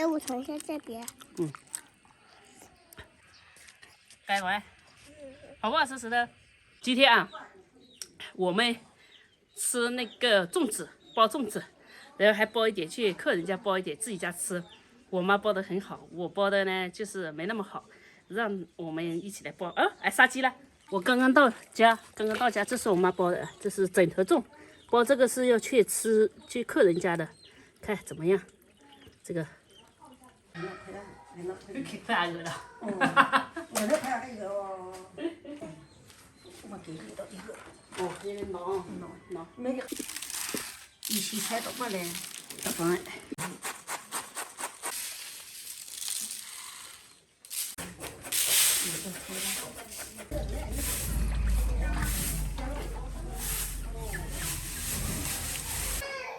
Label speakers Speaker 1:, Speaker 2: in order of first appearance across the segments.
Speaker 1: 哎，我尝一下这邊。
Speaker 2: 该玩，好不好吃石头？今天啊，我们吃那个粽子，包粽子，然后还包一点去客人家包一点，自己家吃。我媽包的很好，我包的呢就是沒那麼好，讓我們一起來包。哎，殺雞了！我剛剛到家，這是我媽包的，這是枕頭粽，包這個是要去客人家的，看怎麼樣？這個。太餓了。
Speaker 3: 我這還有那個哦，我給你到一個。
Speaker 2: 哦，有點孬。
Speaker 3: 沒有。一起菜到過來，
Speaker 2: 到飯。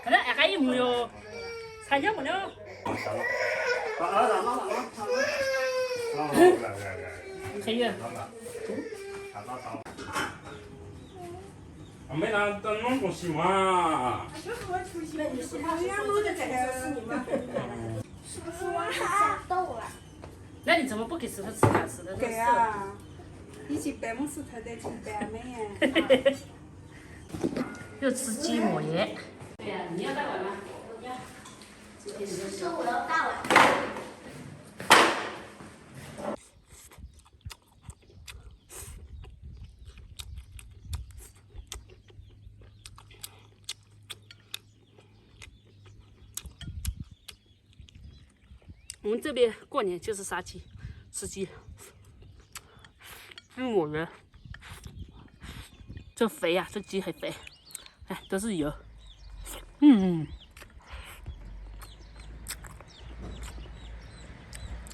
Speaker 2: 可能還有沒有？參加不了。還有。
Speaker 4: 没拿到弄东西嘛？
Speaker 3: 就是我出去了，你是他两路的这个是你吗？是不是我吓到了？
Speaker 2: 那你怎麼不給石頭吃啊？石頭
Speaker 3: 給啊！以前白木石頭在清白美呀。
Speaker 2: 又吃雞抹鹽。對呀，你要大碗嗎？要。
Speaker 1: 是我要大碗。
Speaker 2: 我們這邊過年就是殺雞，吃雞，雞抹鹽，這肥呀、啊，這雞很肥，哎，都是油，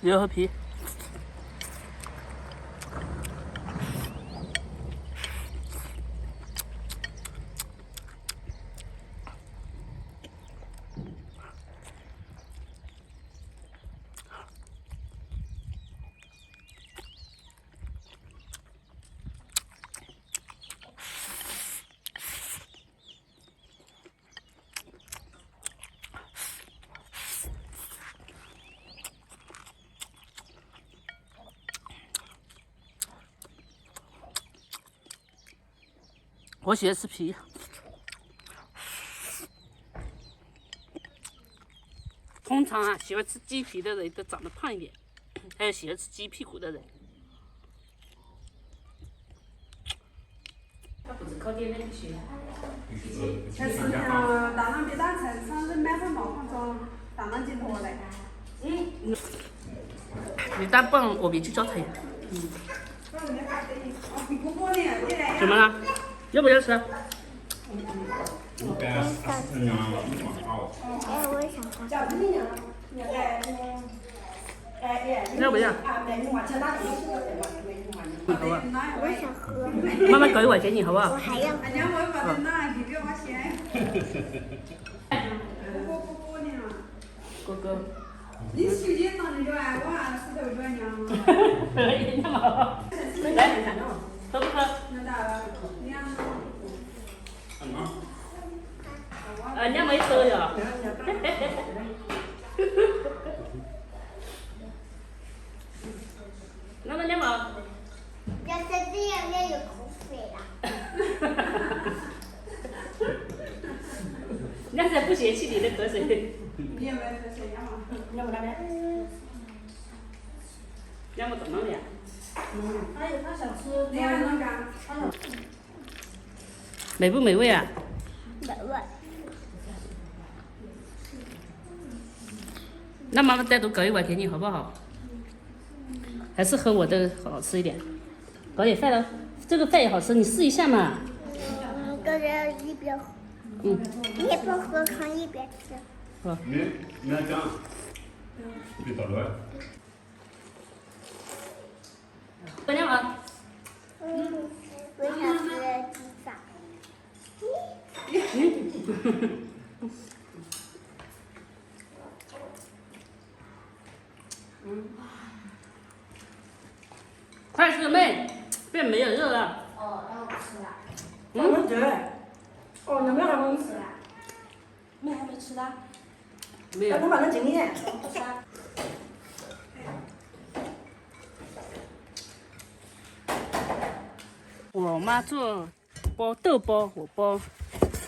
Speaker 2: 油和皮。我喜歡吃皮，通常啊，喜歡吃雞皮的人都長得胖一點，還有喜歡吃雞屁股的人。他不是靠點那個學。
Speaker 3: 但是呢，大浪比大城，上次買份毛款裝，大浪進貨來。
Speaker 2: 你大棒我別去教他呀。怎麼了？要不要吃？
Speaker 1: 哎，我也想喝。
Speaker 2: 要不要？
Speaker 1: 我想喝。
Speaker 2: 媽媽搞一碗給你，好不好？
Speaker 1: 我還要
Speaker 2: 哥哥。
Speaker 3: 你手機上那個啊，我還石頭轉娘。
Speaker 2: 人家嘛。來，喝不喝？人家沒喝呀。那麼人家
Speaker 1: 要是這樣，要有口水了。
Speaker 2: 人家才不嫌棄你的口水。
Speaker 3: 你有沒有口水呀？
Speaker 2: 要不然呢？要不怎麼了呀？
Speaker 3: 還有他想吃那樣那個。
Speaker 2: 美不美味啊？
Speaker 1: 美味。
Speaker 2: 那媽媽單獨搞一碗給你，好不好？還是喝我的好吃一點。搞點飯了，這個飯也好吃，你試一下嘛。
Speaker 1: 個人一邊喝。一邊喝還一邊吃。
Speaker 2: 好。
Speaker 4: 你要講，別倒來。
Speaker 2: 怎樣啊？
Speaker 1: 我想吃披薩。快吃妹，变没有肉了。哦，那我不吃了。
Speaker 3: 对。哦，那没还没吃了。
Speaker 1: 妹还没吃呢。
Speaker 2: 没有。
Speaker 3: 那把那经验。
Speaker 1: 不吃。
Speaker 2: 我媽做包豆包，我包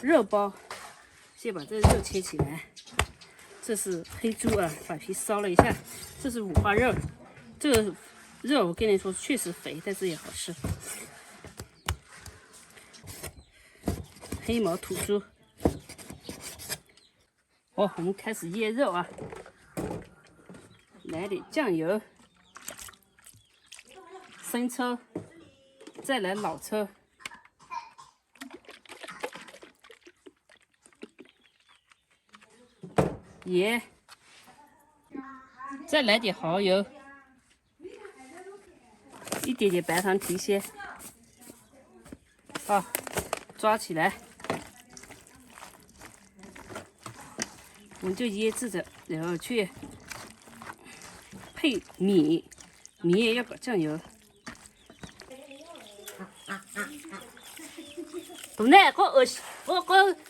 Speaker 2: 肉包。先把這個肉切起來。這是黑豬啊，把皮燒了一下。這是五花肉，這個肉我跟你說確實肥，但是也好吃。黑毛土豬。哦，我們開始醃肉啊，來點醬油、生抽，再來老抽。盐，再来點蚝油，一點點白糖提鮮，好，抓起來，我們就醃制着，然後去配米，米也要搞醬油。不耐，我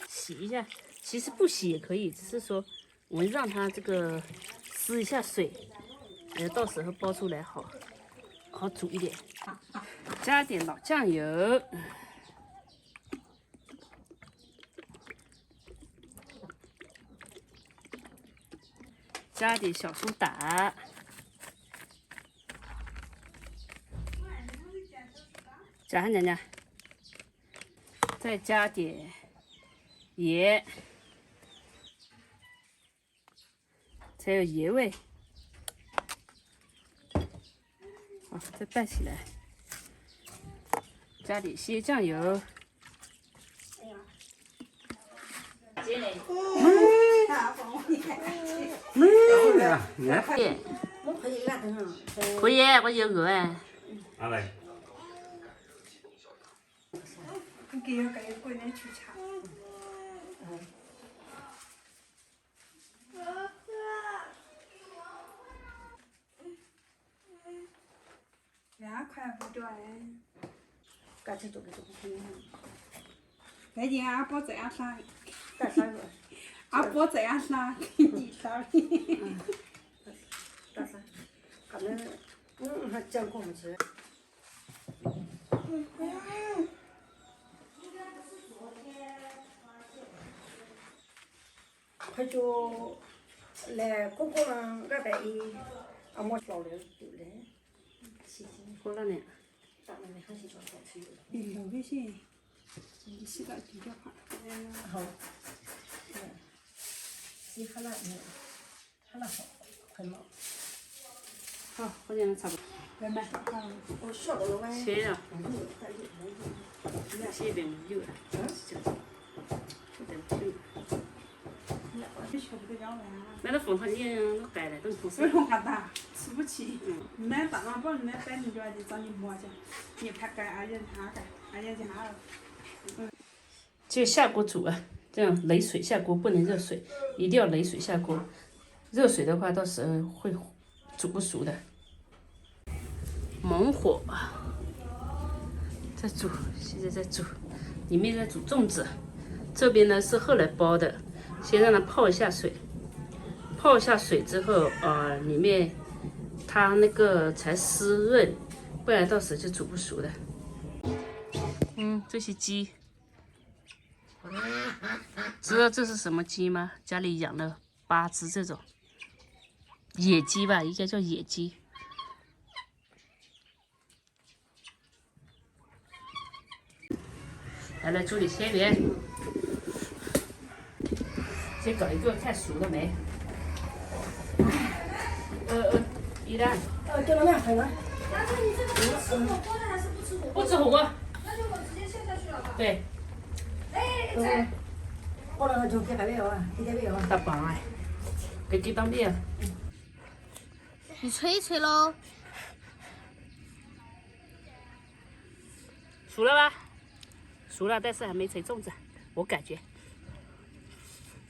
Speaker 2: 洗一下，其實不洗也可以，只是說。我们让它这个湿一下水，到时候包出来好煮一点。加点老酱油，加点小蘇打，加上娘，再加點鹽。才有椰味，好，再拌起来，加點鮮醬油。可以，我有個哎。
Speaker 4: 拿來。
Speaker 3: 給要給過年去吃。2塊5角哎。
Speaker 5: 干脆做個這個可以。
Speaker 3: 最近阿寶這樣啥？
Speaker 5: 干啥個？
Speaker 3: 阿寶這樣啥？你啥的？
Speaker 5: 干啥？可能還講過不去。他就來哥哥們那邊一，阿媽老了就來。
Speaker 2: 過了呢。
Speaker 3: 你留微信，你洗澡比較快。
Speaker 5: 好。洗好了，好了好，很忙。
Speaker 2: 好，好像差不多。
Speaker 3: 外賣好。
Speaker 5: 我曉得了喂。
Speaker 2: 切了。切邊有了。那個鳳凰你都改了，都不是。
Speaker 3: 不用干的，吃不起。買大碗包，買100米就得找你磨去，你看改2件他改，2件他了。
Speaker 2: 就下鍋煮啊，這樣冷水下鍋，不能熱水，一定要冷水下鍋。熱水的話，到時候會煮不熟的。猛火在煮，現在在煮，裡面在煮粽子。這邊呢是後來包的，先讓它泡一下水，泡一下水之後，裡面它那個才濕潤，不然到時候就煮不熟的。這些雞，知道這是什麼雞嗎？家裡養了8隻這種野雞吧，應該叫野雞。來助理切邊。先搞一個，看熟了沒。依然。
Speaker 5: 給了2份了。
Speaker 3: 但是你這個吃火鍋的還是不吃火鍋？
Speaker 2: 不吃火鍋。
Speaker 3: 那就我直接卸下去了吧。
Speaker 2: 對。
Speaker 3: 哎，
Speaker 5: 好了就給還沒有啊？給沒有啊？
Speaker 2: 大棒哎，給當面。
Speaker 1: 你吹一吹嘍。
Speaker 2: 熟了吧？熟了，但是還沒成粽子，我感覺。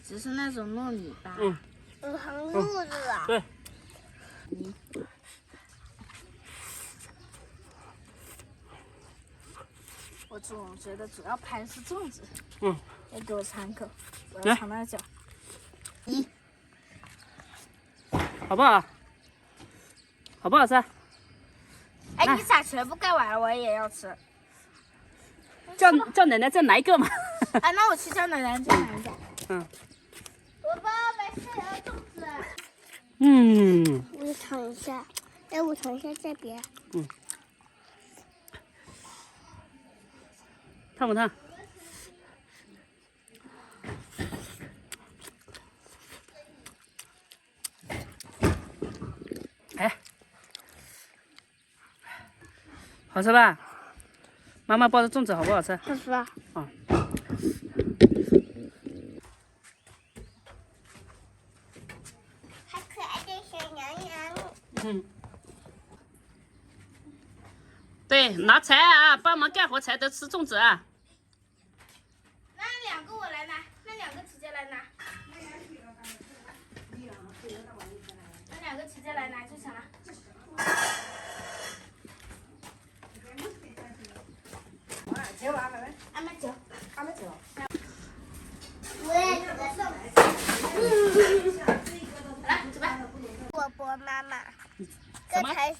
Speaker 1: 只是那種糯米吧。很糯的啊。
Speaker 2: 對。
Speaker 1: 我總覺得主要拍是粽子。要給我嘗一口，我要嘗那個腳。
Speaker 2: 好不好？好不好吃？
Speaker 1: 哎，你咋全部蓋完了？我也要吃。
Speaker 2: 叫奶奶再拿一个嘛。
Speaker 1: 啊，那我去叫奶奶再拿一个。
Speaker 2: 嗯。
Speaker 1: 宝宝没事，有粽子。
Speaker 2: 嗯。
Speaker 1: 我尝一下，哎，我尝一下这边。
Speaker 2: 嗯。烫不烫？哎，好吃吧？妈妈包的粽子好不好吃？
Speaker 1: 好吃啊。
Speaker 2: 啊。
Speaker 1: 还可爱的小羊羊。
Speaker 2: 嗯。对，拿柴啊，帮忙干活才得吃粽子啊。
Speaker 1: 那2个我来拿，那2个直接来拿。那2个直接来拿就行了。
Speaker 5: 结完了没？
Speaker 1: 还没走。
Speaker 5: 还没走。
Speaker 1: 我也来，走吧。我播妈妈。刚才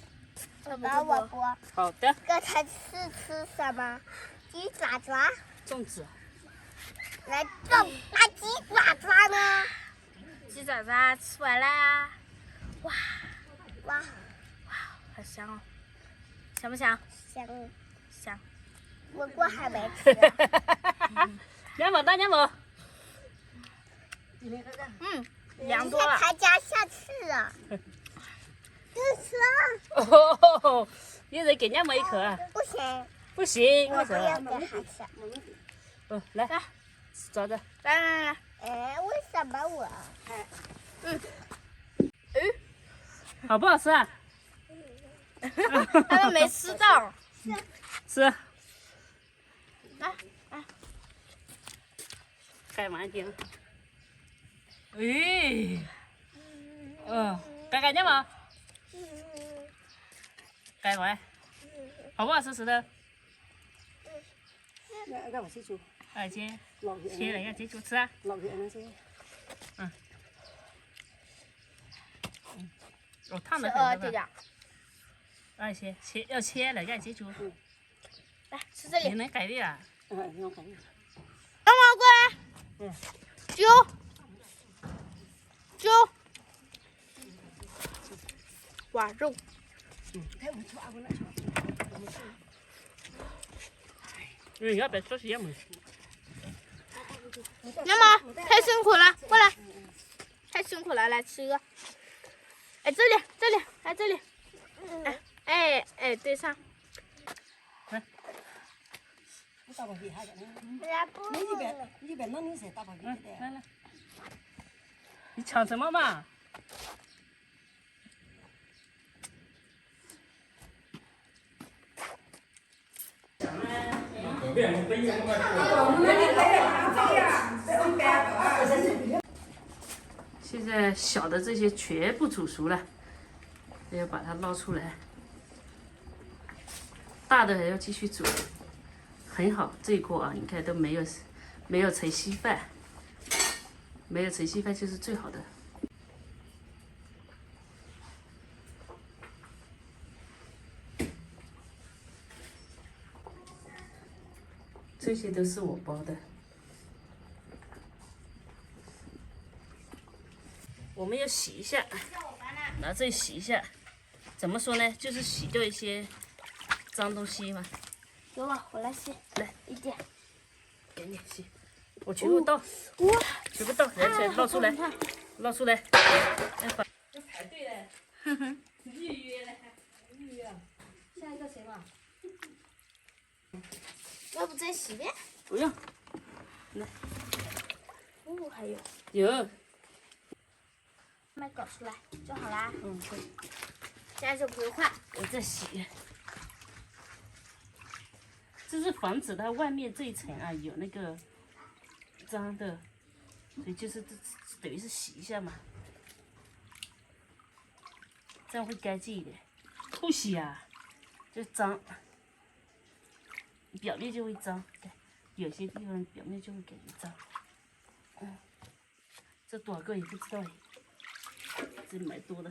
Speaker 1: 把我播。
Speaker 2: 好的。
Speaker 1: 刚才吃什么？鸡爪爪。
Speaker 2: 粽子。
Speaker 1: 来种那鸡爪爪呢？鸡爪爪吃完了呀！哇哇哇，好香哦！香不香？香香。我还没吃。
Speaker 2: 两毛大两毛。
Speaker 1: 凉多了。还加下去啊！就是啊。
Speaker 2: 哦，一人给两毛一口啊？
Speaker 1: 不行。
Speaker 2: 不行，为什
Speaker 1: 我要
Speaker 2: 么？
Speaker 1: 给他吃。
Speaker 2: 来，抓着。
Speaker 1: 来。哎，为什么我？
Speaker 2: 好不好吃啊？
Speaker 1: 他们没吃到。
Speaker 2: 吃。来，盖慢点。哎，盖两毛。盖完。好不好吃石头？
Speaker 5: 那我去煮。
Speaker 2: 切了要接住吃啊。我烫的很是吧？切了要接住。
Speaker 1: 来吃这里。
Speaker 2: 你能改的啊？
Speaker 5: 让我改的。
Speaker 1: 妈妈过来。揪。哇肉。
Speaker 2: 要不要做些样子？
Speaker 1: 妈妈太辛苦了，过来。太辛苦了，来吃一个。哎，这里，来这里。哎，对上。
Speaker 2: 来。
Speaker 5: 大宝贝还在那。你一边弄你才大宝贝的。
Speaker 2: 来。你抢什么嘛？现在小的这些全部煮熟了，要把它捞出来。大的还要继续煮，很好。这一锅啊，你看都没有盛稀饭，没有盛稀饭就是最好的。这些都是我包的。我们要洗一下，拿这洗一下。怎么说呢？就是洗掉一些脏东西嘛。
Speaker 1: 给我来洗。
Speaker 2: 来，
Speaker 1: 一点。
Speaker 2: 给你洗。我全部倒。
Speaker 1: 哇！
Speaker 2: 全部倒，来，捞出来，捞出来。要排队嘞。预约嘞。下一个谁嘛？
Speaker 1: 要不再洗一遍？
Speaker 2: 不用。来。
Speaker 1: 还有。
Speaker 2: 有。
Speaker 1: 慢搞出来就好啦。
Speaker 2: 对。
Speaker 1: 现在就不用换。
Speaker 2: 我再洗。这是防止它外面这一层啊有那个脏的，所以就是这等于是洗一下嘛，这样会干净一点。不洗啊，就脏，表面就会脏，有些地方表面就会感觉脏。这多少个也不知道，这买多了。